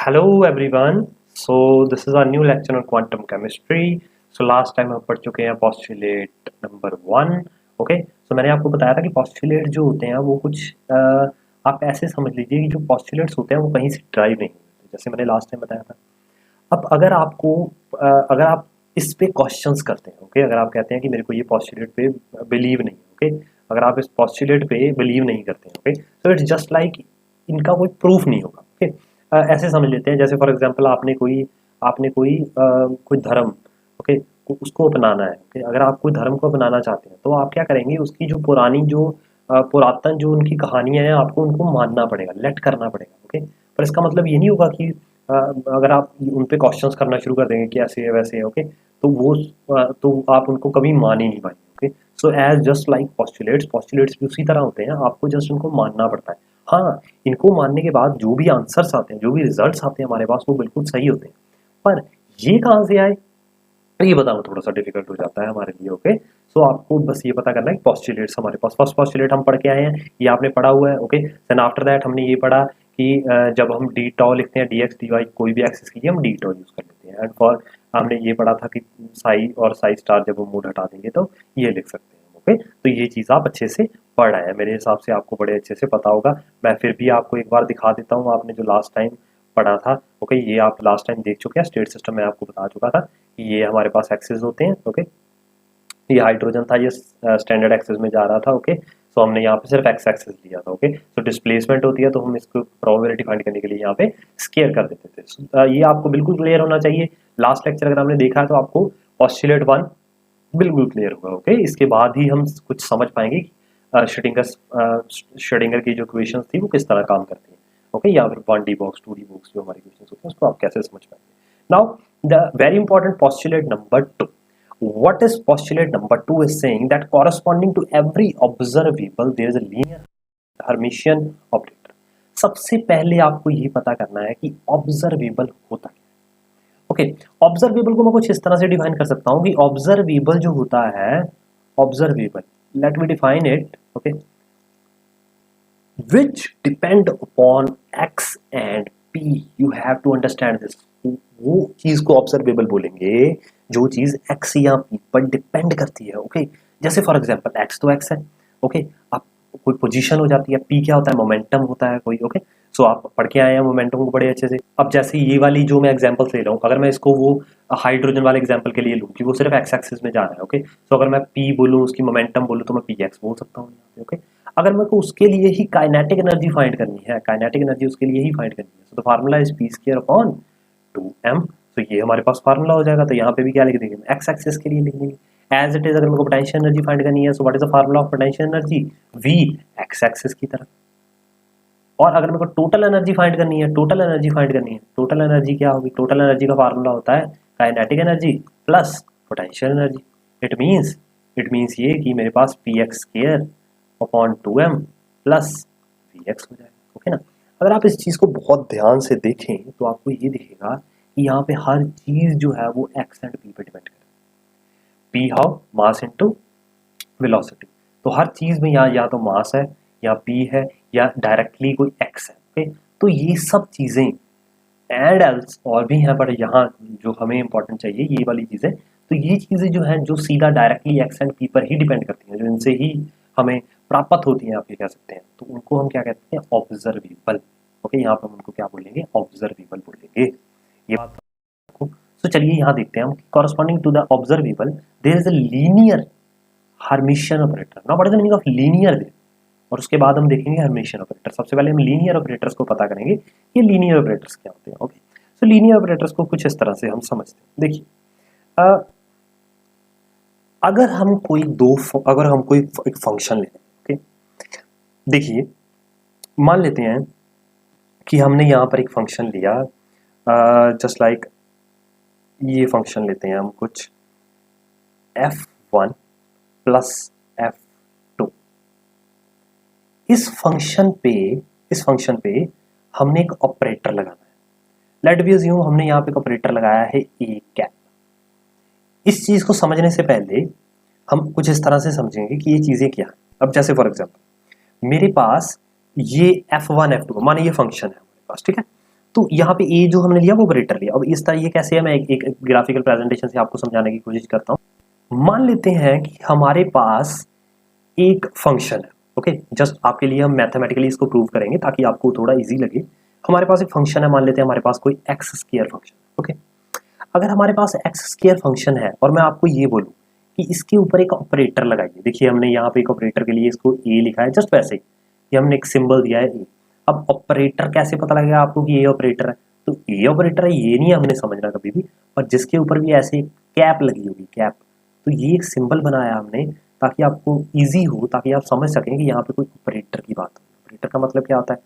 Hello everyone. So this is our new lecture on quantum chemistry. So last time हम पढ़ चुके हैं postulate number 1. Okay so मैंने आपको बताया था कि postulate जो होते हैं वो कुछ आप ऐसे समझ लीजिए कि जो postulates होते हैं वो कहीं से ड्राइव नहीं होते, जैसे मैंने लास्ट टाइम बताया था. अब अगर आपको अगर आप इस पे क्वेश्चंस करते हैं, ओके अगर आप कहते हैं कि मेरे को ये postulate पे बिलीव नहीं, ओके अगर आप इस postulate पे बिलीव नहीं करते हैं, ओके तो इट्स जस्ट लाइक इनका कोई प्रूफ नहीं होगा. ओके ऐसे समझ लेते हैं जैसे फॉर एग्जांपल आपने कोई धर्म, ओके उसको अपनाना है. ओके अगर आप कोई धर्म को अपनाना चाहते हैं तो आप क्या करेंगे, उसकी जो पुरानी जो पुरातन जो उनकी कहानियां हैं आपको उनको मानना पड़ेगा, लेट करना पड़ेगा. ओके पर इसका मतलब ये नहीं होगा कि अगर आप उन पे क्वेश्चंस करना शुरू कर देंगे कि ऐसे है वैसे है, ओके तो आप उनको कभी मान ही नहीं पाएंगे. Okay so as just like postulates भी उसी तरह होते हैं, आपको जस्ट उनको मानना पड़ता है. हाँ, इनको मानने के बाद जो भी आंसर्स आते हैं, जो भी रिजल्ट्स आते हैं हमारे पास, वो बिल्कुल सही होते हैं. पर ये कहाँ से आए ये बताना थोड़ा सा डिफिकल्ट हो जाता है हमारे लिए. ओके सो आपको बस ये पता करना है कि पॉस्टुलेट्स हमारे पास, फर्स्ट पॉस्टुलेट हम पढ़ के आए हैं, ये आपने पढ़ा हुआ है. ओके देन आफ्टर दैट हमने ये पढ़ा कि जब हम डी टॉ लिखते हैं, डी एक्स डी वाई कोई भी एक्सिस की हम डी टॉ यूज कर लेते हैं. एंड फॉर हमने ये पढ़ा था कि साई और साई स्टार जब हम मूड हटा देंगे तो ये लिख सकते हैं. ओके तो ये चीज़ आप अच्छे से पढ़ रहे हैं, मेरे हिसाब से आपको बड़े अच्छे से पता होगा. मैं फिर भी आपको एक बार दिखा देता हूँ, आपने जो लास्ट टाइम पढ़ा था. ओके ये आप लास्ट टाइम देख चुके हैं, स्टेट सिस्टम में आपको बता चुका था कि ये हमारे पास एक्सिस होते हैं. ओके ये हाइड्रोजन था, ये स्टैंडर्ड एक्सिस में जा रहा था. ओके सो हमने यहाँ पे सिर्फ एक्स एक्सिस लिया था. ओके सो डिस्प्लेसमेंट होती है तो हम इसको प्रोबेबिलिटी फाइंड करने के लिए यहाँ पे स्केयर कर देते थे. ये आपको बिल्कुल क्लियर होना चाहिए. लास्ट लेक्चर अगर हमने देखा है तो आपको पॉस्टुलेट 1 बिल्कुल क्लियर होगा. ओके इसके बाद ही हम कुछ समझ पाएंगे कि श्रोडिंगर की जो इक्वेशंस थी वो किस तरह काम करती है. ओके या फिर 1D बॉक्स 2D बॉक्स जो हमारी इक्वेशंस होती हैं उसको आप कैसे समझ पाएंगे. Now the very important postulate number 2. What is postulate number 2 is saying that corresponding to every observable there is a linear Hermitian operator. सबसे पहले आपको ये पता करना है कि ऑब्जर्वेबल होता है. ओके ऑब्जर्वेबल को मैं कुछ इस तरह से डिफाइन कर सकता हूँ कि ऑब्जर्वेबल जो होता है, observable let me define it. Okay which depend upon x and p. you have to understand this. वो चीज को ऑब्जर्वेबल बोलेंगे जो चीज x या p पर डिपेंड करती है. ओके जैसे फॉर एग्जांपल x तो x है. ओके अब कोई पोजीशन हो जाती है, p क्या होता है, मोमेंटम होता है कोई. ओके सो आप पढ़ के आए हैं मोमेंटम को बड़े अच्छे से. अब जैसे ये वाली जो मैं एग्जांपल्स ले रहा हूँ, अगर मैं इसको वो हाइड्रोजन वाले एग्जांपल के लिए लूँ कि वो सिर्फ x एक्सिस में जा रहा है. ओके सो अगर मैं p बोलूँ, उसकी मोमेंटम बोलूँ तो मैं px बोल सकता हूँ. ओके अगर मेरे को उसके लिए ही काइनेटिक एनर्जी फाइंड करनी है, काइनेटिक एनर्जी उसके लिए ही फाइंड करनी है, so the formula is p square upon 2m. तो ये हमारे पास फार्मूला हो जाएगा. तो यहाँ पे भी क्या लिख देंगे, एक्स एक्सिस के लिए लिख देंगे एज इट इज. अगर मेरे को पोटेंशियल एनर्जी फाइंड करनी है, so what is the formula of potential energy, v x axis की तरह. और अगर मेरे को टोटल एनर्जी फाइंड करनी है, टोटल एनर्जी क्या होगी, टोटल एनर्जी का फार्मूला होता है kinetic energy plus potential energy. It means ये कि मेरे पास p x square upon 2m plus v x हो जाएगा. ओके ना. अगर आप इस चीज़ को बहुत ध्यान से देखें तो आपको ये दिखेगा कि यहाँ पे हर चीज़ जो है वो x एंड p पे डिपेंड करे. p how, mass into velocity. तो हर चीज़ में या तो मास है या p है या डायरेक्टली कोई x है. ओके तो ये सब चीज़ें एंड एल्स और भी हैं, पर यहाँ जो हमें इंपॉर्टेंट चाहिए ये वाली चीज़ें. तो ये चीज़ें जो हैं जो सीधा डायरेक्टली x एंड p पर ही डिपेंड करती हैं, जो इनसे ही हमें प्राप्त होती हैं, आप ये कह सकते हैं, तो उनको हम क्या कहते हैं, ऑब्जर्वेबल. ओके यहाँ पर हम उनको क्या बोलेंगे, ऑब्जर्वेबल बोलेंगे. ये बात आपको. तो चलिए यहाँ देखते हैं हम, corresponding to the observable there is a linear Hermitian operator. Now what is the meaning of linear there, और उसके बाद हम देखेंगे हर्मिशियन ऑपरेटर. सबसे पहले हम लीनियर ऑपरेटर्स को पता करेंगे, ये लीनियर ऑपरेटर्स क्या होते हैं. ओके सो लीनियर ऑपरेटर्स को कुछ इस तरह से हम समझते हैं. देखिए अगर हम कोई एक फंक्शन लेते हैं. ओके देखिए मान लेते हैं कि हमने यहाँ पर एक फंक्शन लिया, जस्ट लाइक ये फंक्शन लेते हैं हम कुछ f1 प्लस f2. इस फंक्शन पे हमने एक ऑपरेटर लगाना है. लेट बी अज्यूम हमने यहाँ पे एक ऑपरेटर लगाया है ए कैप. इस चीज को समझने से पहले हम कुछ इस तरह से समझेंगे कि ये चीजें क्या है. अब जैसे फॉर एग्जांपल मेरे पास ये f1 f2 माने ये फंक्शन है हमारे पास, ठीक है. तो यहाँ पे ए जो हमने लिया वो ऑपरेटर लिया। अब इस तरह ये कैसे है, मैं एक ग्राफिकल प्रेजेंटेशन से आपको समझाने की कोशिश करता हूँ। मान लेते हैं कि हमारे पास एक फंक्शन है, ओके, जस्ट आपके लिए हम मैथमेटिकली इसको प्रूव करेंगे ताकि आपको थोड़ा इजी लगे। हमारे पास एक फंक्शन है, मान लेते हैं हमारे पास कोई एक्स स्क्वायर फंक्शन, ओके। अगर हमारे पास एक्स स्क्वायर फंक्शन है और मैं आपको ये बोलूँ कि इसके ऊपर एक ऑपरेटर लगाइए, देखिए हमने यहाँ पे एक ऑपरेटर के लिए इसको ए लिखा है, जस्ट वैसे ही ये हमने एक सिंबल दिया है ए। अब ऑपरेटर कैसे पता लगेगा आपको कि ये ऑपरेटर है, तो ये ऑपरेटर है ये नहीं हमने समझना कभी भी, और जिसके ऊपर भी ऐसे कैप लगी होगी, कैप, तो ये एक सिंबल बनाया हमने ताकि आपको इजी हो, ताकि आप समझ सकें कि यहाँ पे कोई ऑपरेटर की बात है। ऑपरेटर का मतलब क्या होता है,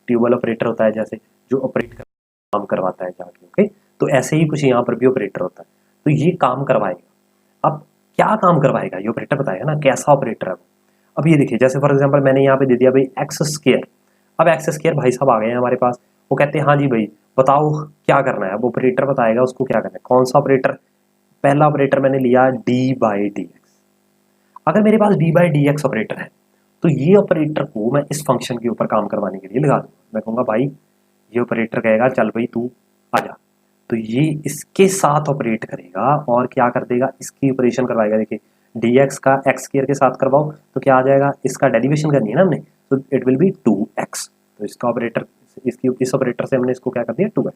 ट्यूबल ऑपरेटर होता है, जैसे जो ऑपरेट कर काम करवाता है जाके, ओके। तो ऐसे ही कुछ यहाँ पर भी ऑपरेटर होता है, तो ये काम करवाएगा। अब क्या काम करवाएगा ये ऑपरेटर बताएगा ना, कैसा ऑपरेटर है वो। अब ये देखिए, जैसे फॉर एग्जांपल मैंने यहाँ पे दे दिया भाई एक्स स्क्वायर। अब एक्स स्क्वायर भाई साहब आ गए हैं हमारे पास, वो कहते हैं हाँ जी भाई बताओ क्या करना है। अब ऑपरेटर बताएगा उसको क्या करना है, कौन सा ऑपरेटर। पहला ऑपरेटर मैंने लिया डी बाई डी एक्स। अगर मेरे पास d by d x operator है तो ये ऑपरेटर को मैं इस फंक्शन के ऊपर काम करवाने के लिए लगा दूंगा। मैं कहूँगा भाई, ये ऑपरेटर कहेगा चल भाई तू आ जा, तो ये इसके साथ ऑपरेट करेगा और क्या कर देगा, इसकी ऑपरेशन करवाएगा। देखिए dx का x स्क्वायर के साथ करवाओ तो क्या आ जाएगा, इसका डेरिवेशन करनी है ना हमने, तो इट विल बी 2x। तो इसका ऑपरेटर, इसकी इस ऑपरेटर से हमने इसको क्या कर दिया 2x।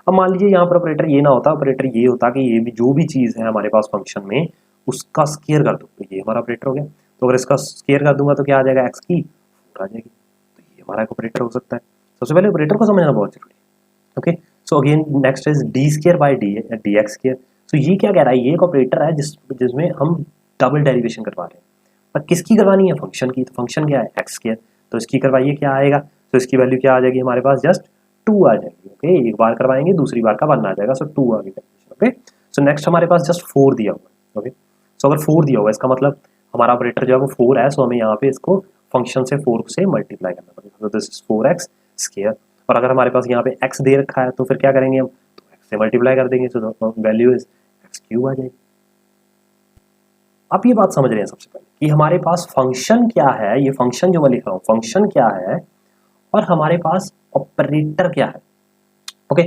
अब मान लीजिए यहाँ पर ऑपरेटर ये ना होता, ऑपरेटर ये होता कि ये भी जो भी चीज़ है हमारे पास फंक्शन में उसका स्क्वायर कर दो, तो ये हमारा ऑपरेटर हो गया। तो अगर इसका स्क्वायर कर दूंगा तो क्या आ जाएगा, x की 4 आ जाएगी, तो ये हमारा ऑपरेटर हो सकता है। सबसे पहले ऑपरेटर को समझना बहुत जरूरी है, okay. So again next is d square by d x square. So ये क्या कह रहा है, ये एक ऑपरेटर है जिसमें हम डबल डेरिवेशन करवा रहे हैं, पर किसकी करवानी है, फंक्शन की। तो फंक्शन क्या है, एक्स स्क्वायर, तो इसकी करवाइए, क्या आएगा, तो इसकी वैल्यू क्या आ जाएगी हमारे पास, जस्ट 2 आ जाएगी, ओके। एक बार करवाएंगे दूसरी बार का 1 आ जाएगा, सो 2 आ गई, ओके। सो नेक्स्ट हमारे पास जस्ट 4 दिया हुआ है, ओके। सो अगर 4 दिया हुआ है इसका मतलब हमारा ऑपरेटर जो है वो 4 है, सो हमें यहाँ पे इसको फंक्शन से 4 से मल्टीप्लाई करना पड़ेगा, तो दिस इज 4x स्क्वायर। और अगर हमारे पास यहाँ पे x दे रखा है तो फिर क्या करेंगे हम, तो x से मल्टीप्लाई कर देंगे, तो वैल्यू इज एक्स क्यूब आ जाएगी। आप ये बात समझ रहे हैं सबसे पहले कि हमारे पास फंक्शन क्या है, ये फंक्शन जो मैं लिख रहा हूँ फंक्शन क्या है और हमारे पास ऑपरेटर क्या है, ओके।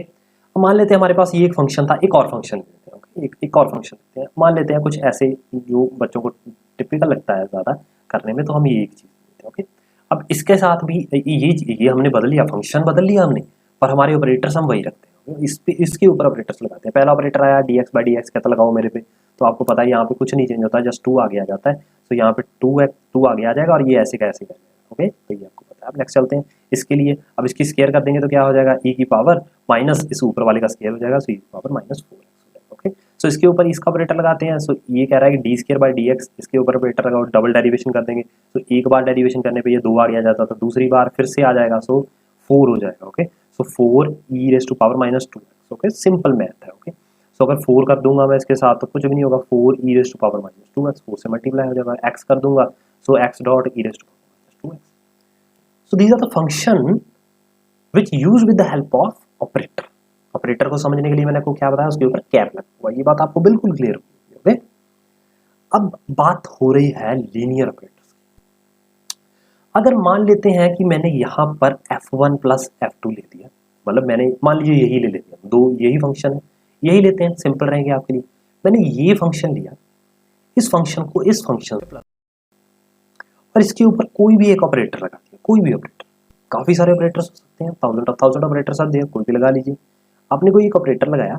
मान लेते हैं हमारे पास ये एक फंक्शन था, एक और फंक्शन लेते हैं, ओके, एक और फंक्शन लेते हैं। मान लेते हैं कुछ ऐसे जो बच्चों को टिपिकल लगता है ज़्यादा करने में, तो हम ये एक चीज़ लेते हैं, ओके। अब इसके साथ भी ये हमने बदल लिया, फंक्शन बदल लिया हमने, पर हमारे ऑपरेटर्स हम वही रखते हैं। इस पे इसके ऊपर ऑपरेटर्स लगाते हैं। पहला ऑपरेटर आया D x by d x, कहता लगाओ मेरे पे, तो आपको पता है यहाँ पे कुछ नहीं चेंज होता है, जस्ट 2 आगे आ जाता है। तो यहाँ पे 2 आगे आ जाएगा और ये ऐसे कैसे कर जाएगा, ओके। तो ये आपको पता है। अब नेक्स्ट चलते हैं इसके लिए। अब इसकी स्क्वायर कर देंगे तो क्या हो जाएगा, e की पावर माइनस इस ऊपर वाले का स्क्वायर हो जाएगा, सो e की पावर माइनस 4x हो जाएगा, ओके। सो इसके ऊपर इसका ऑपरेटर लगाते हैं। सो ये कह रहा है कि D square by d x, इसके ऊपर ऑपरेटर लगाओ, डबल डेरिवेशन कर देंगे। तो एक बार डेरिवेशन करने पे ये 2 बार आ जाता, तो दूसरी बार फिर से आ जाएगा, सो 4 हो जाएगा, okay. So 4 e raise to power minus 2x, okay. Simple math है, ओके। सो अगर 4 कर दूंगा मैं इसके साथ तो कुछ भी नहीं होगा, 4 e raise to power minus 2x, 4 से मल्टीप्लाई हो जाएगा। x कर दूंगा, so x dot e raise to power minus 2x। So these are the function which use with the help of operator. Operator को समझने के लिए मैंने आपको क्या बताया, उसके ऊपर कैप लगा हुआ, ये बात आपको बिल्कुल क्लियर होगी, ओके। अब बात हो रही है लीनियर ऑपरेटर्स की। अगर मान लेते हैं कि मैंने यहाँ पर f1 प्लस f2 ले दिया, मतलब मैंने मान लीजिए यही ले लेते हैं, दो यही फंक्शन है, यही लेते हैं, सिंपल रहेंगे आपके लिए। मैंने ये फंक्शन लिया, इस फंक्शन को इस फंक्शन से प्लस और इसके ऊपर कोई भी एक ऑपरेटर लगा दिया, कोई भी ऑपरेटर। काफी सारे ऑपरेटर्स हो सकते हैं, थाउजेंड ऑपरेटर्स आप दिया, कोई भी लगा लीजिए। आपने कोई एक ऑपरेटर लगाया,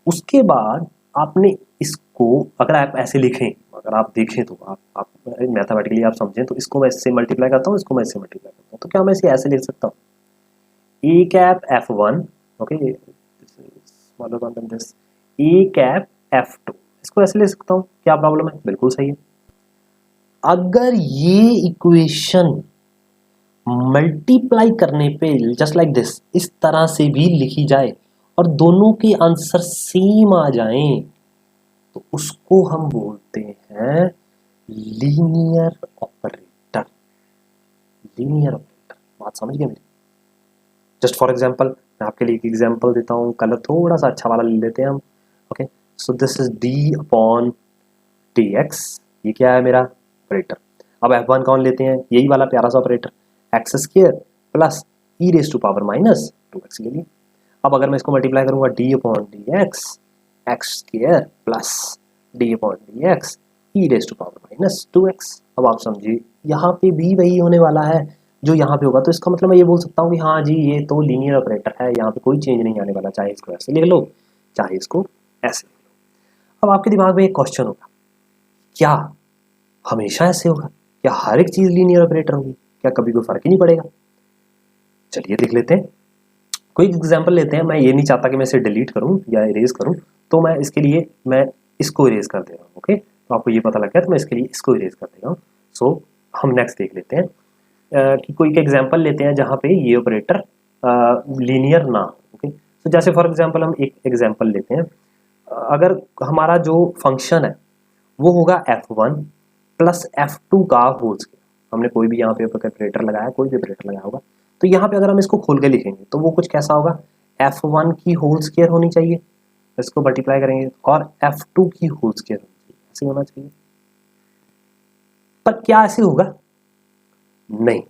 उसके बाद आपने इसको, अगर आप ऐसे लिखें, अगर आप देखें तो आप मैथमेटिकली आप समझें तो इसको मैं इससे मल्टीप्लाई करता हूँ, इसको मैं इससे मल्टीप्लाई करता हूँ, तो क्या मैं इसे ऐसे लिख सकता हूँ, a cap f1, okay, smaller than this, a cap f2, इसको ऐसे ले सकता हूँ, क्या प्रॉब्लम है, बिल्कुल सही है। अगर ये इक्वेशन मल्टीप्लाई करने पे जस्ट लाइक दिस, इस तरह से भी लिखी जाए और दोनों के आंसर सेम आ जाएं, तो उसको हम बोलते हैं लीनियर ऑपरेटर। लीनियर ऑपरेटर, बात समझ गए मेरी। जस्ट फॉर एग्जांपल मैं आपके लिए एक एग्जांपल देता हूँ, कलर थोड़ा सा अच्छा वाला ले लेते हैं हम, okay. So this is D upon d x, ये क्या है मेरा ऑपरेटर। अब f1 कौन लेते हैं, यही वाला प्यारा सा operator, x square plus e raise to power minus 2x ले लिया। अब अगर मैं इसको मल्टीप्लाई करूंगा d upon d x square plus d upon d x e raise to power minus 2x। अब आप समझिए यहाँ पे भी वही होने वाला है जो यहाँ पे होगा, तो इसका मतलब मैं ये बोल सकता हूँ कि हाँ जी ये तो लीनियर ऑपरेटर है, यहाँ पे कोई चेंज नहीं आने वाला, चाहे इसको ऐसे लिख लो चाहे इसको ऐसे लिख लो। अब आपके दिमाग में एक क्वेश्चन होगा, क्या हमेशा ऐसे होगा? क्या हर एक चीज लीनियर ऑपरेटर होगी? क्या कभी कोई फर्क ही नहीं पड़ेगा? चलिए देख लेते हैं, कोई एग्जांपल लेते हैं। मैं ये नहीं चाहता कि मैं इसे डिलीट करूं या इरेज करूं, तो मैं इसके लिए मैं इसको इरेज कर दे रहा हूँ। ओके, तो आपको ये पता लग गया, तो मैं इसके लिए इसको इरेज कर दे रहा हूँ। सो हम नेक्स्ट देख लेते हैं कि कोई एक एग्जांपल लेते हैं जहाँ पे ये ऑपरेटर लीनियर ना हो। ओके, तो जैसे फॉर एग्जांपल हम एक एग्जांपल लेते हैं, अगर हमारा जो फंक्शन है वो होगा f1 प्लस f2 का होल स्क्वायर। हमने कोई भी यहाँ पे ऑपरेटर लगाया, कोई भी ऑपरेटर लगाया होगा, तो यहाँ पे अगर हम इसको खोल के लिखेंगे तो वो कुछ कैसा होगा, f1 की होल स्क्वायर होनी चाहिए, इसको मल्टीप्लाई करेंगे, और f2 की होल स्क्वायर होनी चाहिए, ऐसे होना चाहिए। पर क्या ऐसे होगा? नहीं,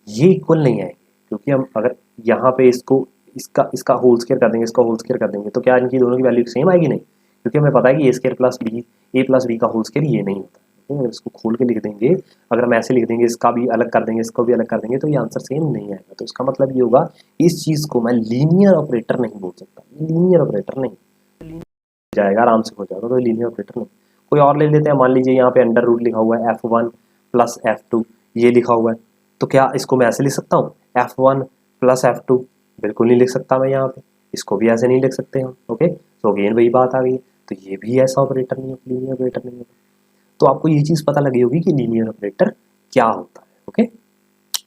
ये इक्वल नहीं आएंगे, क्योंकि हम अगर यहाँ पे इसको इसका होल स्क्वायर कर देंगे, इसका होल स्क्वायर कर देंगे, तो क्या इनकी दोनों की वैल्यू सेम आएगी? नहीं, क्योंकि हमें पता है कि ए प्लस बी का होल स्क्वायर ये नहीं होता। अगर इसको खोल के लिख देंगे, अगर हम ऐसे लिख देंगे, इसका भी अलग कर देंगे, इसको भी अलग कर देंगे, तो ये आंसर सेम नहीं आएगा। तो इसका मतलब ये होगा, इस चीज को मैं लीनियर ऑपरेटर नहीं बोल सकता, लीनियर ऑपरेटर नहीं जाएगा, आराम से हो जाएगा, तो लीनियर ऑपरेटर नहीं। कोई और ले लेते हैं, मान लीजिए यहाँ पे अंडर रूट लिखा हुआ है f1 प्लस f2, ये लिखा हुआ है, तो क्या इसको मैं ऐसे लिख सकता हूँ f1 प्लस f2? बिल्कुल नहीं लिख सकता मैं यहाँ पे, इसको भी ऐसे नहीं लिख सकते हम। ओके, तो अगेन वही बात आ गई, तो ये भी ऐसा ऑपरेटर नहीं है, लीनियर ऑपरेटर नहीं होता। तो आपको ये चीज़ पता लगी होगी कि लीनियर ऑपरेटर क्या होता है। ओके,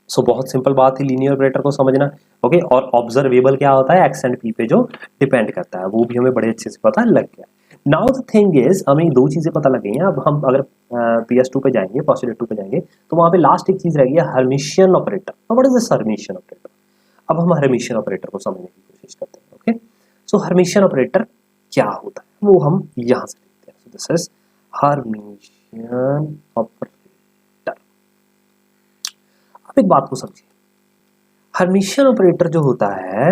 सो बहुत सिंपल बात है लीनियर ऑपरेटर को समझना। ओके, और ऑब्जर्वेबल क्या होता है, एक्स एंड पी पे जो डिपेंड करता है, वो भी हमें बड़े अच्छे से पता लग गया। नाउ द थिंग इज, हमें दो चीजें पता लग गई हैं। अब हम अगर PS2 पे जाएंगे, पोस्टुलेट 2 पे जाएंगे, तो वहां पे लास्ट एक चीज रह गई है, Hermitian operator. What is this Hermitian operator? अब हम हर्मिशियन ऑपरेटर को समझने की कोशिश करते हैं। ओके, सो हर्मिशियन ऑपरेटर क्या होता है वो हम यहां से देखते हैं। सो दिस इज हर्मिशियन ऑपरेटर। अब एक बात को समझिए, हर्मिशियन ऑपरेटर जो होता है,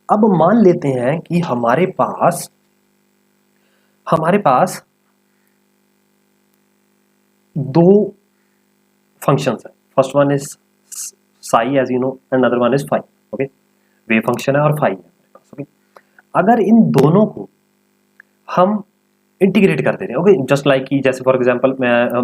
अब मान लेते हैं कि हमारे पास दो फंक्शंस है। First one is psi as you know, and other one is phi. Okay, wave function है और फाई है। ओके, अगर इन दोनों को हम इंटीग्रेट कर दे रहे हैं, ओके, जस्ट लाइक कि जैसे फॉर एग्जांपल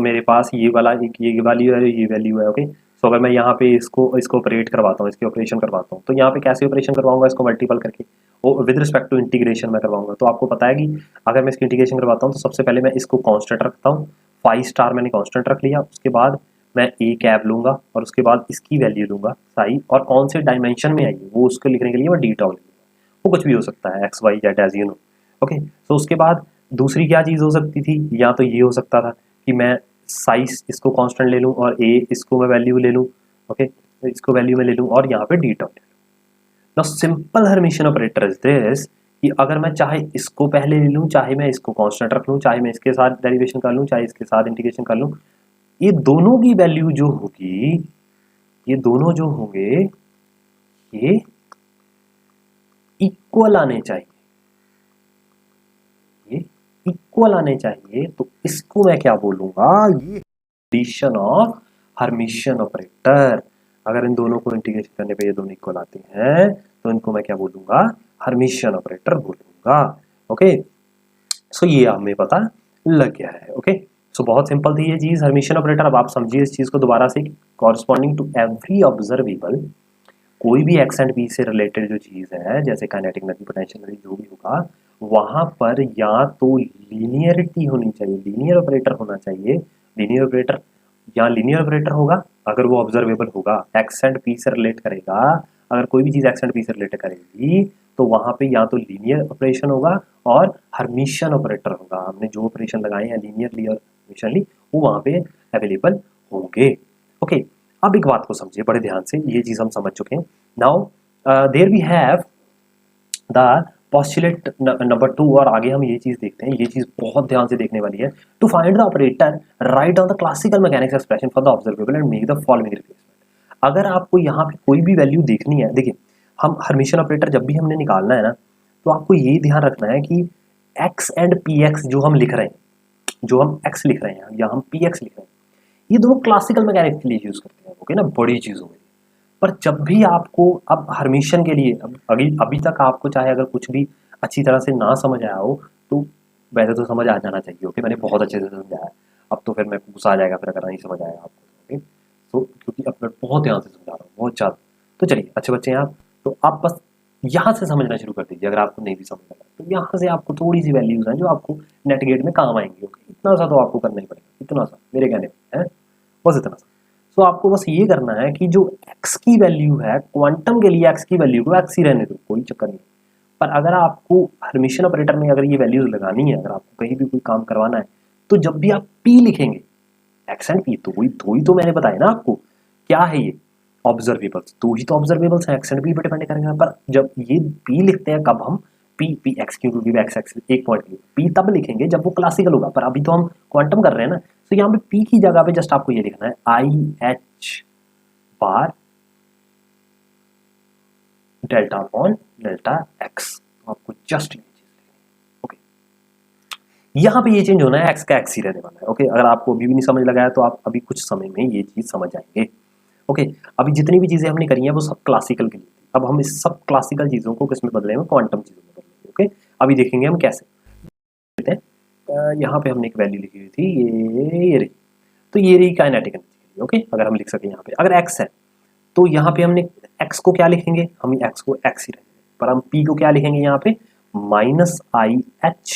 मेरे पास ये वाला ये वैल्यू है, ये वैल्यू है। ओके, सो अगर मैं यहाँ पे इसको ऑपरेट करवाता हूँ, इसके ऑपरेशन करवाता हूँ, तो यहाँ पे कैसे ऑपरेशन करवाऊंगा, इसको मल्टीपल करके, वो विद रिस्पेक्ट टू इंटीग्रेशन में करवाऊंगा। तो आपको पता है कि अगर मैं इसकी इंटीग्रेशन करवाता हूँ, तो सबसे पहले मैं इसको कांस्टेंट रखता हूँ, फाई स्टार मैंने कांस्टेंट रख लिया, उसके बाद मैं ए कैब लूंगा, और उसके बाद इसकी वैल्यू लूंगा साई, और कौन से डायमेंशन में आई वो उसको लिखने के लिए मैं डी टॉ लूंगा। वो कुछ भी हो सकता है, x y z as you know. Okay, तो उसके बाद दूसरी क्या चीज़ हो सकती थी, या तो ये हो सकता था कि मैं साइज इसको कांस्टेंट ले लूं और ए इसको मैं वैल्यू ले लूं। ओके, इसको वैल्यू में ले लूं और यहाँ पे डी टर्म ले लूं। Now simple Hermitian operator is this कि अगर मैं चाहे इसको पहले ले लूं, चाहे मैं इसको कांस्टेंट रख लूं, चाहे मैं इसके साथ डेरिवेशन कर लूं, चाहे इसके साथ इंटीग्रेशन कर लूं, ये दोनों की वैल्यू जो होगी, ये दोनों जो होंगे, ये इक्वल आने चाहिए, इक्वल आने चाहिए। तो इसको मैं क्या बोलूंगा, ये एडिशन ऑफ हर्मिशियन ऑपरेटर। अगर इन दोनों को इंटीग्रेशन करने पे ये दोनों इक्वल आते हैं, तो इनको मैं क्या बोलूंगा, हर्मिशियन ऑपरेटर बोलूंगा। ओके, सो ये हमें पता लग गया है। ओके, सो बहुत सिंपल थी ये चीज, हर्मिशियन ऑपरेटर। अब आप समझिए इस चीज को दोबारा से, कॉरस्पॉन्डिंग टू एवरी ऑब्जर्वेबल, कोई भी एक्स एंड पी से रिलेटेड जो चीज है, जैसे काइनेटिक एनर्जी, पोटेंशियल एनर्जी, जो भी होगा, वहां पर या तो लीनियरिटी होनी चाहिए, लीनियर ऑपरेटर होना चाहिए, लीनियर ऑपरेटर या लीनियर ऑपरेटर होगा अगर वो ऑब्जर्वेबल होगा, एक्स एंड पी से रिलेट करेगा। अगर कोई भी चीज एक्स एंड पी से रिलेट करेगी तो वहां पे या तो लीनियर ऑपरेशन होगा और हर्मिशियन ऑपरेटर होगा। हमने जो ऑपरेशन लगाए हैं लीनियरली और हर्मिशियनली, वो वहां पे अवेलेबल होंगे। ओके, अब एक बात को समझिए बड़े ध्यान से, ये चीज हम समझ चुके हैं। Now there we have the postulate number 2, और आगे हम ये चीज देखते हैं, ये चीज बहुत ध्यान से देखने वाली है। To find the operator, write down the classical mechanics expression for the observable and make the following replacement. अगर आपको यहाँ पे कोई भी वैल्यू देखनी है, देखिए हम हर्मिशन ऑपरेटर जब भी हमने निकालना है ना, तो आपको यही ध्यान रखना है कि x एंड पी एक्स जो हम लिख रहे हैं, जो हम x लिख रहे हैं या हम पी एक्स लिख रहे हैं, ये दोनों क्लासिकल मैकेनिक्स के लिए यूज करते हैं, ओके ना, बड़ी चीज हो गई। पर जब भी आपको अब हर्मिशन के लिए अभी तक आपको चाहे अगर कुछ भी अच्छी तरह से ना समझ आया हो तो वैसे तो समझ आ जाना चाहिए, ओके, मैंने बहुत अच्छे से समझाया। अब तो फिर मेरे को गुस्सा आ जाएगा फिर अगर नहीं समझ आएगा आपको, ओके। तो क्योंकि अब मैं बहुत ध्यान से समझा रहा हूँ, बहुत ज़्यादा। तो चलिए अच्छे बच्चे हैं आप, तो आप बस यहाँ से समझना शुरू कर दीजिए। अगर आपको नहीं भी समझ आया तो यहाँ से आपको थोड़ी सी वैल्यूज हैं जो आपको नेट गेट में काम आएंगी, ओके। इतना सा तो आपको करना ही पड़ेगा, इतना सा मेरे कहने में है, बस इतना सा। तो आपको बस ये करना है कि जो x की वैल्यू है, क्वांटम के लिए x की वैल्यू को x ही रहने दो, कोई चक्कर नहीं। पर अगर आपको हर्मिशन ऑपरेटर में अगर ये वैल्यूज लगानी है, अगर आपको कहीं भी कोई काम करवाना है, तो जब भी आप p लिखेंगे, x एंड p, तो ही तो मैंने बताया ना आपको क्या है ये ऑब्जर्वेबल्स, तो ही तो ऑब्जर्वेबल्स है, x एंड p पे डिपेंड करेंगे। पर जब ये p लिखते हैं कब हम p x क्योंकि x एक्सिस एक पॉइंट p तब लिखेंगे जब वो क्लासिकल होगा, पर अभी तो हम क्वांटम कर रहे हैं ना। तो यहाँ पे p की जगह पे जस्ट आपको ये लिखना है I H bar delta upon delta x, आपको जस्ट ये चीज लिखनी है, ओके। यहाँ पे ये चेंज होना है, एक्स का एक्स ही रहने वाला है, ओके। अगर आपको अभी भी नहीं समझ लगा है तो आप अभी कुछ समय में ये चीज समझ जाएंगे, ओके। अभी जितनी भी चीजें हमने करी हैं वो सब क्लासिकल के लिए थी, अब हम इस सब क्लासिकल चीजों को किस में बदलेंगे, क्वांटम चीजों में बदलेंगे, ओके। अभी देखेंगे हम कैसे। यहाँ पे हमने एक वैल्यू लिखी हुई थी, ये रही, तो ये रही काइनेटिक एनर्जी के लिए, ओके। अगर हम लिख सके यहाँ पे अगर एक्स है तो यहाँ पे हमने एक्स को क्या लिखेंगे, हम एक्स को एक्स ही रखेंगे, पर हम पी को क्या लिखेंगे यहाँ पे minus I H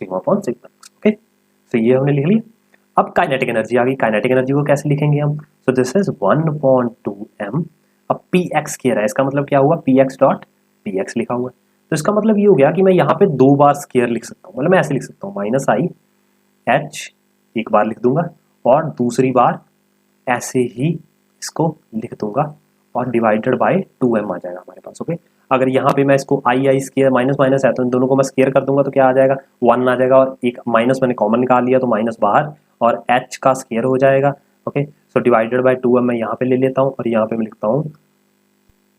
sigma upon sigma x, okay. तो ये हमने लिख लिया। अब काइनेटिक एनर्जी आ गई, काइनेटिक एनर्जी को कैसे लिखेंगे हम, सो दिस इज 1/2m। अब पी एक्स स्क्वायर है, इसका मतलब क्या हुआ, P x dot P x लिखा हुआ है, तो इसका मतलब ये हो गया कि मैं यहाँ पे दो बार स्क्वायर लिख सकता हूँ, मतलब मैं ऐसे लिख सकता हूँ माइनस आई एच एक बार लिख दूंगा और दूसरी बार ऐसे ही इसको लिख दूंगा और डिवाइडेड बाय 2m आ जाएगा हमारे पास, ओके। अगर यहाँ पे मैं इसको आई स्क्वायर माइनस माइनस है तो इन दोनों को मैं स्क्वायर कर दूंगा तो क्या आ जाएगा, 1 आ जाएगा, और एक माइनस मैंने कॉमन निकाल लिया तो माइनस बाहर और h का स्क्वायर हो जाएगा, okay. So divided by 2m मैं यहाँ पे ले लेता हूँ और यहाँ पे मैं लिखता हूँ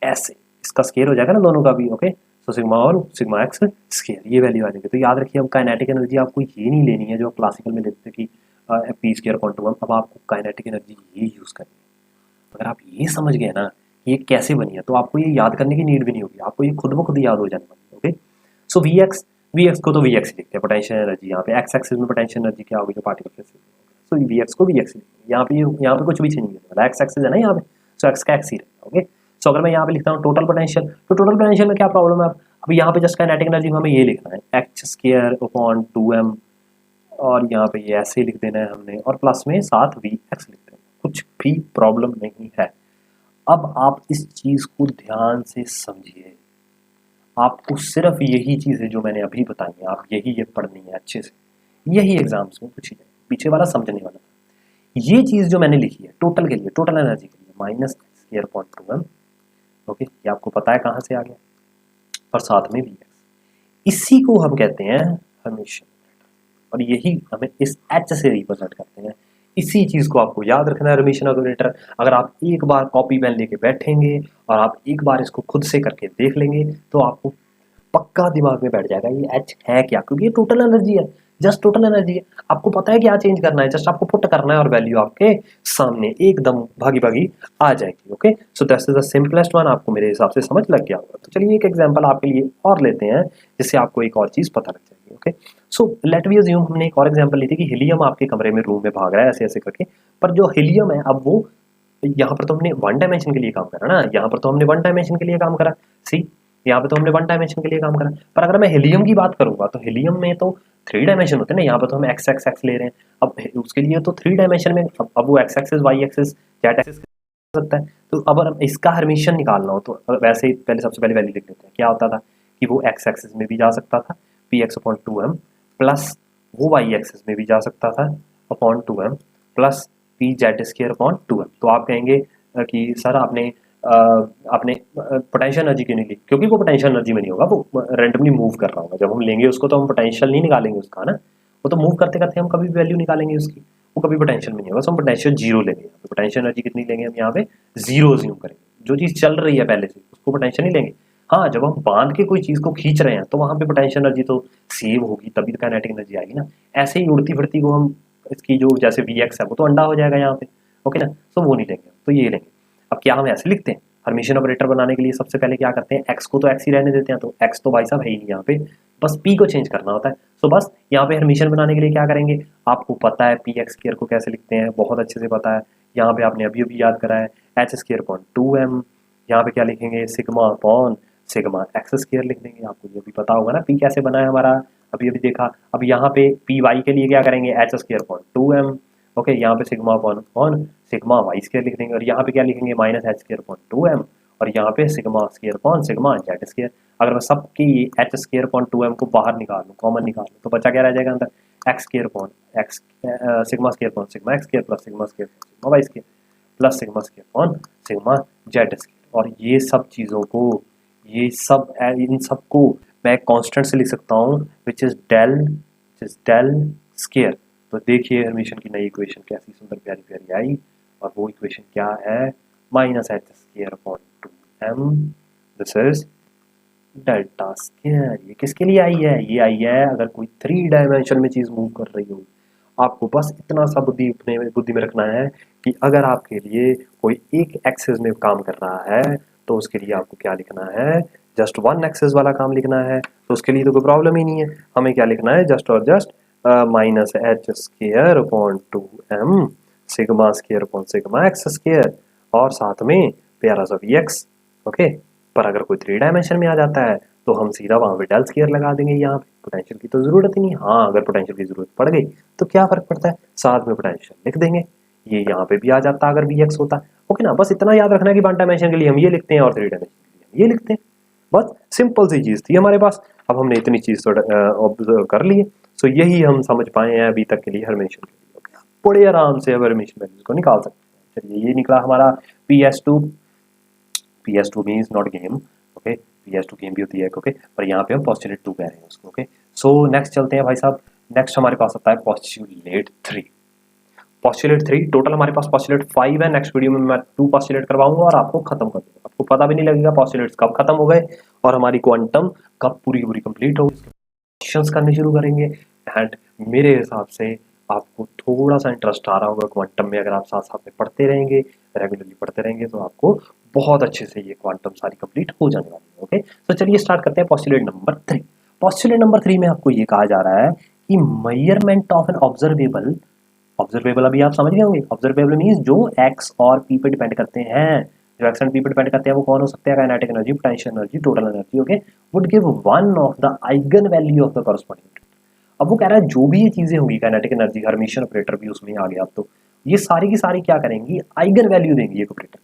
ऐसे, इसका स्क्वायर हो जाएगा ना दोनों का भी, ओके। सो सिग्मा और सिग्मा एक्स स्क्वायर, ये वैल्यू आ जाएगी। तो याद रखिए अब काइनेटिक एनर्जी आपको ये नहीं लेनी है जो क्लासिकल में लेते थे कि पी स्क्वायर अपॉन 2m, अब आपको काइनेटिक एनर्जी ये यूज करनी है। अगर आप ये समझ गए ना ये कैसे बनी है तो आपको ये याद करने की नीड भी नहीं होगी, आपको ये खुद ब खुद याद हो जाने वाली है, ओके। सो वी एक्स को तो वी एक्स लिखते हैं, पोटेंशियल एनर्जी यहाँ पे एक्स एक्सिस में पोटेंशियल एनर्जी क्या होगी जो पार्टिकल से, सो वी एक्स को वी एक्स लिखते हैं। यहाँ पे कुछ भी चेंज नहीं होने वाला, एक्स एक्सिस है ना यहाँ पे, सो एक्स का एक्स ही रहेगा, ओके। सो अगर मैं यहाँ पे लिखता हूँ टोटल पोटेंशियल, तो टोटल पोटेंशियल में क्या प्रॉब्लम है, अब यहाँ पे जस्ट काइनेटिक एनर्जी में हमें ये लिखना है एच स्क्वायर अपॉन 2m, और यहाँ पे ये ऐसे लिख देना है हमने, और प्लस में साथ वी एक्स लिख देना, कुछ भी प्रॉब्लम नहीं है। अब आप इस चीज को ध्यान से समझिए, आपको सिर्फ यही चीजें जो मैंने अभी बताई हैं आप यही ये पढ़नी है अच्छे से, यही एग्जाम्स में पूछी जाए, पीछे वाला समझने वाला। ये चीज जो मैंने लिखी है टोटल के लिए, टोटल एनर्जी के लिए minus square upon 2m, okay, ये आपको पता है कहाँ से आ गया, और साथ में वी एक्स, इसी को हम कहते हैं हर्मिशन, और यही हमें इस एच से रिप्रेजेंट करते हैं। इसी चीज को आपको याद रखना है हर्मिशन ऑपरेटर। अगर आप एक बार कॉपी पेन लेके बैठेंगे और आप एक बार इसको खुद से करके देख लेंगे तो आपको पक्का दिमाग में बैठ जाएगा ये एच है क्या, क्योंकि ये टोटल एनर्जी है, जस्ट टोटल एनर्जी है। आपको पता है क्या चेंज करना है, जस्ट आपको पुट करना है और वैल्यू आपके सामने एकदम भागी भागी आ जाएगी, okay. So that's the simplest one, आपको मेरे हिसाब से समझ लग गया होगा। तो चलिए एक एग्जांपल आपके लिए और लेते हैं जिससे आपको एक और चीज पता लग जाएगी, okay. So let we assume, हमने एक और एग्जांपल ली थी कि हीलियम आपके कमरे में रूम में भाग रहा है ऐसे ऐसे करके, पर जो हीलियम है अब वो यहाँ पर तो हमने वन डायमेंशन के लिए काम करा ना, यहाँ पर तो हमने वन डायमेंशन के लिए काम करा, सी यहाँ पे तो हमने वन डायमेंशन के लिए काम करा। पर अगर मैं हीलियम की बात करूंगा तो हीलियम में तो 3 डायमेंशन होते हैं ना, यहाँ पे तो हम एक्स एक्स एक्स ले रहे हैं, अब उसके लिए तो 3 डायमेंशन में अब वो x axis y axis z axis सकता है। तो अब अगर इसका हर्मिशन निकालना हो तो वैसे ही पहले सबसे पहले वैल्यू लिख लेते हैं, क्या होता था कि वो एक्स एक्सिस में भी जा सकता था P x upon 2m, plus वो वाई एक्सिस में भी जा सकता था upon 2m, plus P Z square upon 2m। तो आप कहेंगे कि सर आपने पोटेंशियल एनर्जी क्यों नहीं ली, क्योंकि वो पोटेंशियल एनर्जी में नहीं होगा, वो रैंडमली मूव कर रहा होगा। जब हम लेंगे उसको तो हम पोटेंशियल नहीं निकालेंगे उसका ना, वो तो मूव करते करते हम कभी भी वैल्यू निकालेंगे उसकी, वो कभी पोटेंशियल में नहीं होगा। हम पोटेंशियल जीरो लेंगे, यहाँ पे पोटेंशियल एनर्जी कितनी लेंगे हम यहाँ पे, जीरो अज्यूम करेंगे। जो चीज़ चल रही है पहले से उसको पोटेंशियल नहीं लेंगे। हाँ, जब हम बांध के कोई चीज़ को खींच रहे हैं तो वहाँ पे पोटेंशियल एनर्जी तो सेव होगी, तभी तो काइनेटिक एनर्जी आएगी ना। ऐसे ही उड़ती फिरती को हम इसकी जो जैसे Vx है वो तो अंडा हो जाएगा यहाँ पे, ओके ना। तो वो नहीं लेंगे, तो ये लेंगे। अब क्या हम ऐसे लिखते हैं, हर्मिशियन ऑपरेटर बनाने के लिए सबसे पहले क्या करते हैं, x को तो x ही रहने देते हैं, तो x तो भाई साहब है ही नहीं यहाँ पे, बस p को चेंज करना होता है। तो बस यहाँ पे हर्मिशियन बनाने के लिए क्या करेंगे, आपको पता है px स्क्वायर को कैसे लिखते हैं, बहुत अच्छे से पता है। यहाँ पे आपने अभी अभी याद करा है h स्क्वायर अपॉन 2m, यहाँ पे क्या लिखेंगे, sigma upon sigma x square लिख देंगे। आपको ये भी पता होगा ना p कैसे बना है हमारा, अभी अभी देखा। अब यहाँ पे py के लिए क्या करेंगे, h square upon 2m, okay. यहाँ पे sigma upon sigma y square लिख देंगे, और यहाँ पे क्या लिखेंगे, minus H square upon 2m, और यहाँ पे sigma square upon sigma z square. अगर मैं सबके एच स्क्वायर अपॉन 2m को बाहर निकाल लूँ, कॉमन निकाल लूँ, तो बचा क्या रह जाएगा अंदर, x square upon x, sigma square upon sigma x square plus sigma square upon sigma y square plus sigma square upon sigma z square. और ये सब चीज़ों को, ये सब इन सबको मैं कांस्टेंट से लिख सकता हूँ, विच इज डेल स्क्वायर। तो देखिए हर्मिशियन की नई इक्वेशन कैसी सुंदर प्यारी प्यारी आई, और वो इक्वेशन क्या है, minus H square upon 2m, this is delta square. ये किसके लिए आई है, ये आई है अगर कोई 3 डायमेंशन में चीज मूव कर रही हो। आपको बस इतना सा बुद्धि में रखना है कि अगर आपके लिए कोई एक एक्सिस में काम कर रहा है तो उसके लिए आपको क्या लिखना है, जस्ट वन एक्सिस वाला काम लिखना है। तो उसके लिए तो कोई प्रॉब्लम ही नहीं है, हमें क्या लिखना है, जस्ट और just minus H square upon 2m sigma square upon sigma x square, और साथ में प्यारा सा Vx, ओके। पर अगर कोई 3 डायमेंशन में आ जाता है तो हम सीधा वहाँ पे डेल स्क्वायर लगा देंगे, यहाँ पे पोटेंशियल की तो जरूरत ही नहीं। हाँ, अगर पोटेंशियल की जरूरत पड़ गई तो क्या फर्क पड़ता है, साथ में पोटेंशियल लिख देंगे, ये यहाँ पे भी आ जाता अगर Vx होता, ओके ना। बस इतना याद रखना कि 1 डायमेंशन के लिए हम ये लिखते हैं और 3 डायमेंशन के लिए हम ये लिखते हैं, बस सिंपल सी चीज थी हमारे पास। अब हमने इतनी चीज ऑब्जर्व कर ली है, सो यही हम समझ पाए हैं अभी तक के लिए हर्मिशियन के लिए, ओके। बड़े आराम से अब हर्मिशियन वैल्यूज को निकाल सकते हैं। चलिए, ये निकला हमारा PS2 means not game, okay. PS2 game भी होती है, ओके, पर यहाँ पे हम पोस्टुलेट 2 कह रहे हैं उसको, ओके। सो नेक्स्ट चलते हैं भाई साहब, नेक्स्ट हमारे पास आता है पोस्टुलेट 3। पोस्टुलेट 3, टोटल हमारे पास पोस्टुलेट 5 है। नेक्स्ट वीडियो में मैं 2 पोस्टुलेट करवाऊंगा और आपको खत्म कर दूंगा, आपको पता भी नहीं लगेगा पोस्टुलेट्स कब खत्म हो गए और हमारी क्वांटम कब पूरी की पूरी कंप्लीट हो। क्वेश्चंस करने शुरू करेंगे, एंड मेरे हिसाब से आपको थोड़ा सा इंटरेस्ट आ रहा होगा क्वांटम में। अगर आप साथ साथ में पढ़ते रहेंगे, रेगुलरली पढ़ते रहेंगे, तो आपको बहुत अच्छे से ये क्वांटम सारी कंप्लीट हो जाने वाली है, ओके। तो चलिए स्टार्ट करते हैं पोस्टुलेट नंबर 3। पोस्टुलेट नंबर 3 में आपको ये कहा जा रहा है कि मेजरमेंट ऑफ एन ऑब्जर्वेबल, अभी आप समझ गए होंगे, ऑब्जर्वेबल मींस जो एक्स और पी पे डिपेंड करते हैं, जो एक्स एंड पी पे डिपेंड करते हैं वो कौन हो सकते हैं, kinetic energy, potential energy, total energy, okay, would give one of the eigen value of the corresponding. अब वो कह रहा है जो भी ये चीजें होंगी, काइनेटिक एनर्जी, हर्मिशियन ऑपरेटर भी उसमें आ गया, अब तो ये सारी की सारी क्या करेंगी, आइगन वैल्यू देंगी एक ऑपरेटर।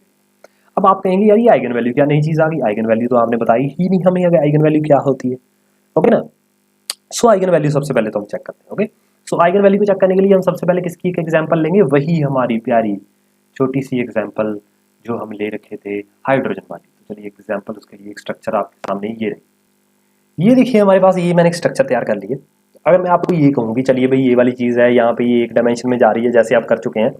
अब आप कहेंगे यार ये आइगन वैल्यू क्या नई चीज आ गई, आइगन वैल्यू तो आपने बताई ही नहीं हमें, अगर आइगन वैल्यू क्या होती है, ओके ना। सो आइगन वैल्यू सबसे पहले तो हम चेक करते हैं, ओके। सो आइगन वैल्यू को चेक करने के लिए हम सबसे पहले किसकी एक एग्जांपल लेंगे, वही हमारी प्यारी छोटी सी एग्जांपल जो हम ले रखे थे हाइड्रोजन वाली। तो चलिए एग्जांपल, उसके लिए एक स्ट्रक्चर आपके सामने ये रही, ये देखिए हमारे पास ये मैंने एक स्ट्रक्चर तैयार कर लिया। अगर मैं आपको ये कहूँ कि चलिए भाई ये वाली चीज़ है, यहाँ पे ये एक डायमेंशन में जा रही है, जैसे आप कर चुके हैं,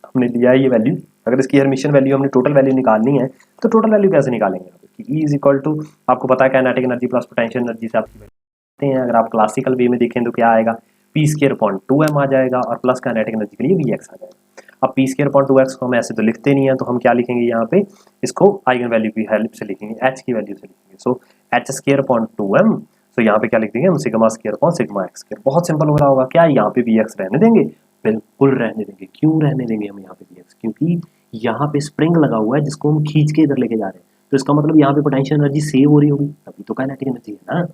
हमने लिया है ये वैल्यू। अगर इसकी हर्मिशियन वैल्यू हमने टोटल वैल्यू निकालनी है तो टोटल वैल्यू कैसे निकालेंगे, E इज इक्वल टू, आपको पता है kinetic energy plus potential energy से आपकी वैल्यू हैं। अगर आप क्लासिकल वे में देखें तो क्या आएगा, पी स्क्वायर अपॉन 2m आ जाएगा, और प्लस काइनेटिक एनर्जी के लिए Vx आ जाएगा। अब पी स्क्वायर अपॉन 2x को हम ऐसे तो लिखते नहीं है, तो हम क्या लिखेंगे यहाँ पे, इसको आइगन वैल्यू की हेल्प से लिखेंगे, h की वैल्यू से लिखेंगे। सो h स्क्वायर अपॉन 2m, तो यहाँ पे क्या लिख देंगे हम, sigma square upon sigma x square. बहुत सिंपल हो रहा होगा, क्या यहाँ पे Vx रहने देंगे, बिल्कुल रहने देंगे। क्यों रहने देंगे हम यहाँ पे Vx, क्योंकि यहाँ पे स्प्रिंग लगा हुआ है जिसको हम खींच के इधर लेके जा रहे हैं, तो इसका मतलब यहाँ पे पोटेंशियल एनर्जी सेव हो रही होगी, तभी तो काइनेटिक एनर्जी है ना।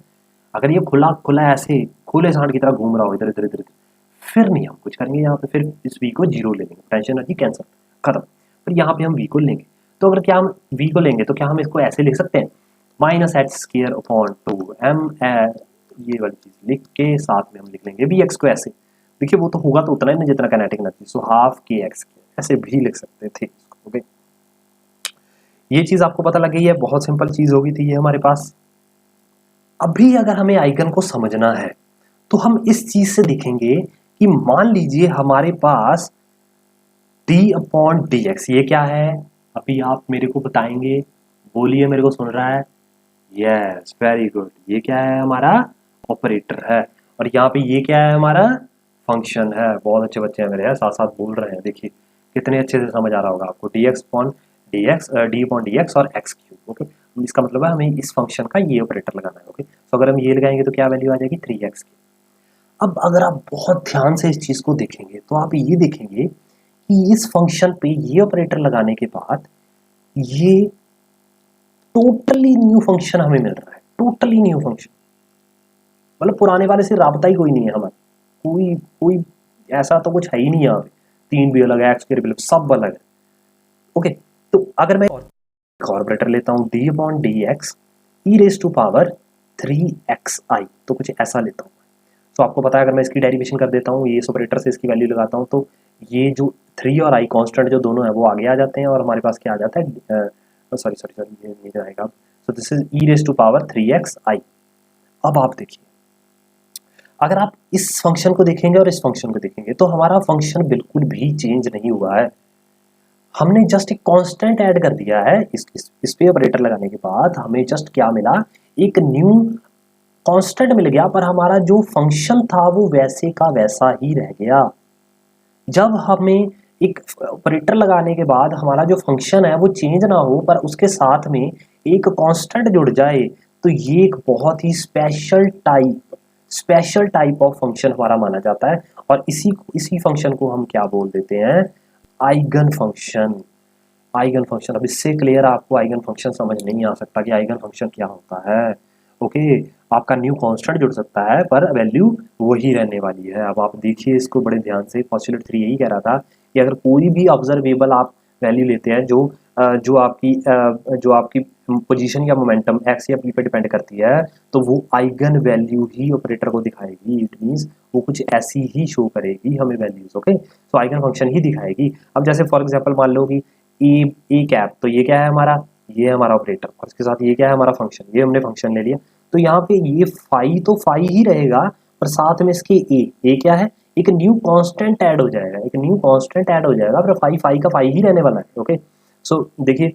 अगर ये खुला खुला ऐसे खुले सांड की तरह घूम रहा हो इधर इधर इधर, फिर नहीं हम कुछ करेंगे यहाँ पे, फिर इस v को 0 ले लेंगे, पोटेंशियल एनर्जी कैंसिल, खत्म। पर यहाँ पे हम v को लेंगे, तो अगर क्या हम v को लेंगे तो क्या हम इसको ऐसे लिख सकते हैं, minus H square upon 2m, ये वाली चीज लिख के साथ में हम लिख लेंगे Vx को ऐसे। देखिए वो तो होगा तो उतना ही ना जितना kinetic energy, so half kx, ऐसे भी लिख सकते थे, ओके। ये चीज आपको पता लग गई है, बहुत सिंपल चीज होगी थी ये हमारे पास। अभी अगर हमें आइगन को समझना है तो हम इस चीज से देखेंगे कि कि मान लीजिए हमारे पास d/dx, ये क्या है अभी आप मेरे को बताएंगे, बोलिए, मेरे को सुन रहा है? यस, वेरी गुड, ये क्या है हमारा ऑपरेटर है, और यहाँ पे ये क्या है हमारा फंक्शन है। बहुत अच्छे बच्चे हैं मेरे, हैं साथ साथ बोल रहे हैं, देखिए कितने अच्छे से समझ आ रहा होगा आपको। d/dx और x क्यूब, ओके। इसका मतलब है हमें इस फंक्शन का ये ऑपरेटर लगाना है, ओके। तो अगर हम ये लगाएंगे तो क्या वैल्यू आ जाएगी 3x की। अब अगर आप बहुत ध्यान से इस चीज को देखेंगे तो आप ये देखेंगे कि इस फंक्शन पे ये ऑपरेटर लगाने के बाद ये टोटली न्यू फंक्शन हमें मिल रहा है, टोटली न्यू फंक्शन, मतलब पुराने वाले से राबता ही कोई नहीं है हमारा, कोई कोई ऐसा तो कुछ है ही नहीं यहाँ पे। 3 भी अलग है, एक्स के भी अलग, सब अलग है, ओके। तो अगर मैं एक और ऑपरेटर लेता हूँ d/dx e⁻³ तो कुछ ऐसा लेता हूँ। तो आपको पता है अगर मैं इसकी डेरिवेशन कर देता हूँ, ये इस ऑपरेटर से इसकी वैल्यू लगाता हूँ, तो ये जो 3 और i कांस्टेंट जो दोनों है वो आगे आ जाते हैं, और हमारे पास क्या आ जाता है, सॉरी सॉरी सॉरी, ये नहीं जाएगा। सो दिस इज e⁻³ अब आप देखिए, अगर आप इस फंक्शन को देखेंगे और इस फंक्शन को देखेंगे तो हमारा फंक्शन बिल्कुल भी चेंज नहीं हुआ है। हमने जस्ट एक कांस्टेंट ऐड कर दिया है, इस पे ऑपरेटर लगाने के बाद हमें जस्ट क्या मिला, एक न्यू कांस्टेंट मिल गया, पर हमारा जो फंक्शन था वो वैसे का वैसा ही रह गया। जब हमें एक ऑपरेटर लगाने के बाद हमारा जो फंक्शन है वो चेंज ना हो, पर उसके साथ में एक कांस्टेंट जुड़ जाए, तो ये एक बहुत ही स्पेशल टाइप ऑफ फंक्शन हमारा माना जाता है, और इसी फंक्शन को हम क्या बोल देते हैं, आइगन फंक्शन। आइगन फंक्शन, अब इससे क्लियर आपको आइगन फंक्शन समझ नहीं आ सकता कि आइगन फंक्शन क्या होता है, ओके। आपका न्यू कांस्टेंट जुड़ सकता है पर वैल्यू वही रहने वाली है। अब आप देखिए इसको बड़े ध्यान से, पोस्टुलेट 3 यही कह रहा था कि अगर कोई भी ऑब्जर्वेबल आप वैल्यू लेते हैं जो आपकी पोजीशन या मोमेंटम एक्स या पी पे डिपेंड करती है, तो वो आइगन वैल्यू ही ऑपरेटर को दिखाएगी। इट मींस वो कुछ ऐसी ही शो करेगी हमें वैल्यूज, ओके। तो आइगन फंक्शन ही दिखाएगी। अब जैसे फॉर एग्जांपल मान लो कि ए कैप, तो ये क्या है हमारा, ये है हमारा ऑपरेटर, और इसके साथ ये क्या है हमारा फंक्शन, ये हमने फंक्शन ले लिया। तो यहाँ पे ये फाई तो फाई ही रहेगा, पर साथ में इसके ए क्या है, एक न्यू कांस्टेंट ऐड हो जाएगा, एक न्यू कांस्टेंट ऐड हो जाएगा, पर फाई फाई का फाई ही रहने वाला है, ओके। सो देखिए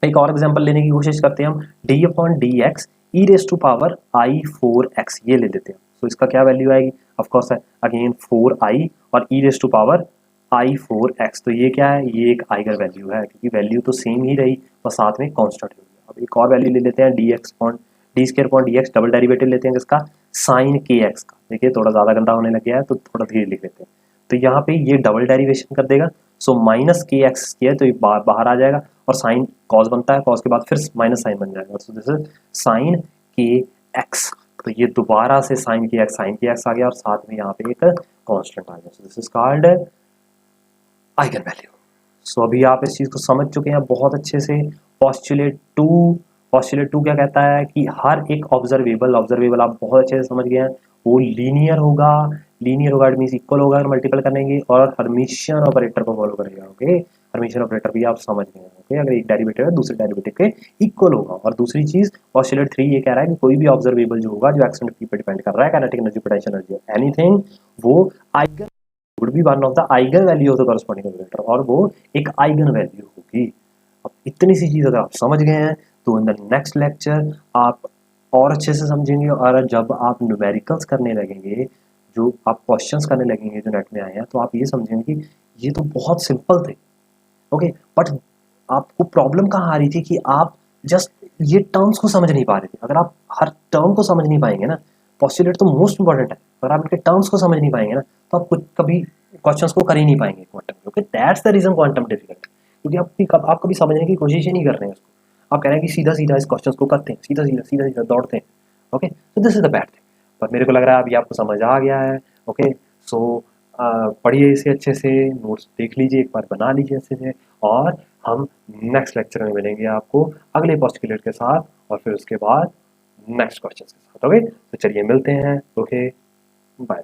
एक और एग्जांपल लेने की कोशिश करते हैं हम, d/dx e⁻⁴x ये ले लेते हैं। तो इसका क्या वैल्यू आएगी, ऑफ कोर्स है अगेन 4i और e⁻⁴x, तो ये क्या है, ये एक आइगन वैल्यू है, क्योंकि वैल्यू तो सेम ही रही और साथ में कांस्टेंट हो गया। अब एक और वैल्यू ले लेते हैं d²/dx, डबल डेरिवेटिव लेते हैं किसका, साइन kx का। देखिए थोड़ा ज्यादा गंदा होने लग गया है तो थोड़ा धीरे लिख लेते हैं। तो यहाँ पे ये डबल डेरिवेशन कर देगा, सो माइनस kx किया तो ये बाहर आ जाएगा, और साइन कॉस बनता है, कॉस के बाद फिर माइनस साइन बन जाएगा, सो दिस इज साइन kx। तो ये दोबारा से साइन kx आ गया, और साथ में यहाँ पे एक कांस्टेंट आ गया, so this is called eigen value. So अभी आप इस चीज को समझ चुके हैं बहुत अच्छे से। पोस्टुलेट 2 क्या कहता है कि हर एक ऑब्जर्वेबल आप बहुत अच्छे से समझ गए हैं, वो लीनियर होगा इट मींस इक्वल होगा अगर मल्टीपल करेंगे, और हर्मिशियन ऑपरेटर को फॉलो करेगा, ओके। हर्मिशियन ऑपरेटर भी आप समझ गए हैं, ओके। अगर एक डेरिवेटिव है दूसरे डेरिवेटिव के इक्वल होगा। और दूसरी चीज पोस्टुलेट 3 ये कह रहा है कि कोई भी ऑब्जर्वेबल जो होगा जो एक्स एंड पी पे डिपेंड कर रहा है, kinetic energy, potential energy, anything, वो eigen would be one of the eigen value of the corresponding operator, और वो एक आइगन वैल्यू होगी। अब इतनी सी चीज अगर आप समझ गए हैं तो इन द नेक्स्ट लेक्चर आप और अच्छे से समझेंगे, और जब आप न्यूमेरिकल्स करने लगेंगे, जो आप क्वेश्चंस करने लगेंगे जो नेट में आए हैं, तो आप ये समझेंगे कि ये तो बहुत सिंपल थे, ओके। बट आपको प्रॉब्लम कहाँ आ रही थी कि आप जस्ट ये टर्म्स को समझ नहीं पा रहे थे। अगर आप हर टर्म को समझ नहीं पाएंगे ना, पोस्टुलेट तो मोस्ट इंपॉर्टेंट है, अगर आप इनके टर्म्स को समझ नहीं पाएंगे ना, तो आप कुछ कभी क्वेश्चंस को कर ही नहीं पाएंगे quantum, okay. That's the reason quantum difficult, क्योंकि आप कभी समझने की कोशिश ही नहीं कर रहे हैं उसको। आप कह रहे हैं कि सीधा सीधा इस क्वेश्चन को करते हैं, सीधा दौड़ते हैं, ओके। तो this is the bad thing. पर मेरे को लग रहा है अभी आपको समझ आ गया है, ओके। सो पढ़िए इसे अच्छे से, नोट्स देख लीजिए, एक बार बना लीजिए अच्छे से, और हम नेक्स्ट लेक्चर में मिलेंगे आपको अगले पोस्टुलेट के साथ, और फिर उसके बाद नेक्स्ट क्वेश्चन के साथ, ओके। तो चलिए मिलते हैं, ओके, बाय।